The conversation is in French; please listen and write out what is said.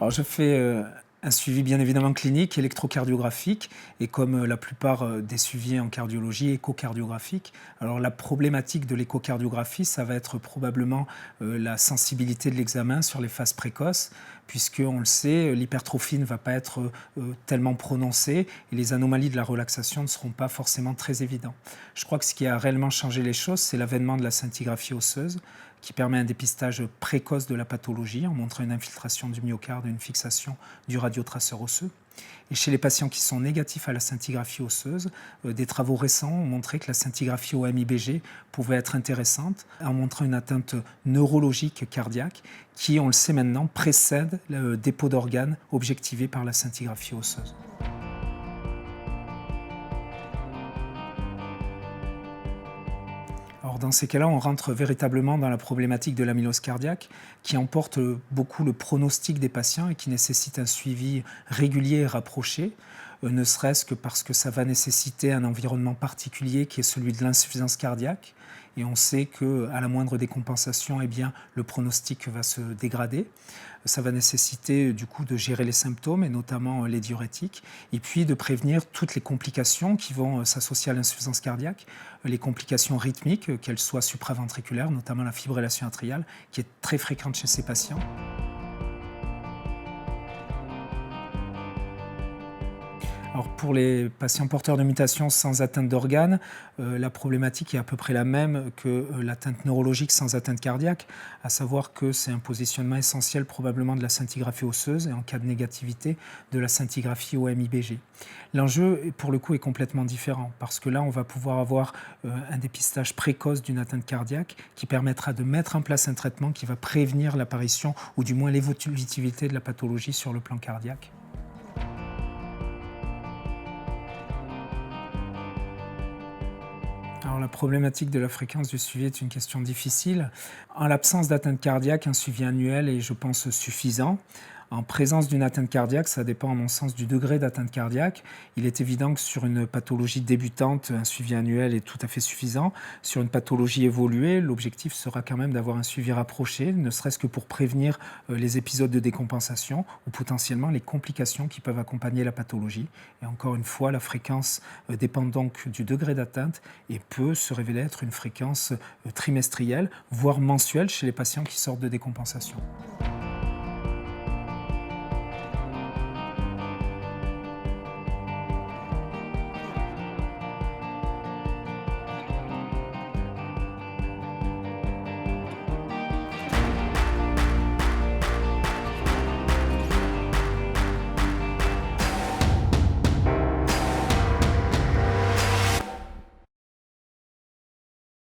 Alors je fais un suivi bien évidemment clinique, électrocardiographique et comme la plupart des suivis en cardiologie, échocardiographique. Alors la problématique de l'échocardiographie, ça va être probablement la sensibilité de l'examen sur les phases précoces, puisque on le sait, l'hypertrophie ne va pas être tellement prononcée et les anomalies de la relaxation ne seront pas forcément très évidentes. Je crois que ce qui a réellement changé les choses, c'est l'avènement de la scintigraphie osseuse, qui permet un dépistage précoce de la pathologie en montrant une infiltration du myocarde et une fixation du radiotraceur osseux. Et chez les patients qui sont négatifs à la scintigraphie osseuse, des travaux récents ont montré que la scintigraphie au MIBG pouvait être intéressante en montrant une atteinte neurologique cardiaque qui, on le sait maintenant, précède le dépôt d'organes objectivé par la scintigraphie osseuse. Alors dans ces cas-là, on rentre véritablement dans la problématique de l'amylose cardiaque qui emporte beaucoup le pronostic des patients et qui nécessite un suivi régulier et rapproché, ne serait-ce que parce que ça va nécessiter un environnement particulier qui est celui de l'insuffisance cardiaque. Et on sait qu'à la moindre décompensation, eh bien, le pronostic va se dégrader. Ça va nécessiter du coup de gérer les symptômes et notamment les diurétiques et puis de prévenir toutes les complications qui vont s'associer à l'insuffisance cardiaque, les complications rythmiques, qu'elles soient supraventriculaires, notamment la fibrillation atriale qui est très fréquente chez ces patients. Alors pour les patients porteurs de mutations sans atteinte d'organes, la problématique est à peu près la même que l'atteinte neurologique sans atteinte cardiaque, à savoir que c'est un positionnement essentiel probablement de la scintigraphie osseuse et en cas de négativité de la scintigraphie au MIBG. L'enjeu pour le coup est complètement différent parce que là on va pouvoir avoir un dépistage précoce d'une atteinte cardiaque qui permettra de mettre en place un traitement qui va prévenir l'apparition ou du moins l'évolutivité de la pathologie sur le plan cardiaque. Alors la problématique de la fréquence du suivi est une question difficile. En l'absence d'atteinte cardiaque, un suivi annuel est, je pense, suffisant. En présence d'une atteinte cardiaque, ça dépend à mon sens du degré d'atteinte cardiaque. Il est évident que sur une pathologie débutante, un suivi annuel est tout à fait suffisant. Sur une pathologie évoluée, l'objectif sera quand même d'avoir un suivi rapproché, ne serait-ce que pour prévenir les épisodes de décompensation ou potentiellement les complications qui peuvent accompagner la pathologie. Et encore une fois, la fréquence dépend donc du degré d'atteinte et peut se révéler être une fréquence trimestrielle, voire mensuelle chez les patients qui sortent de décompensation.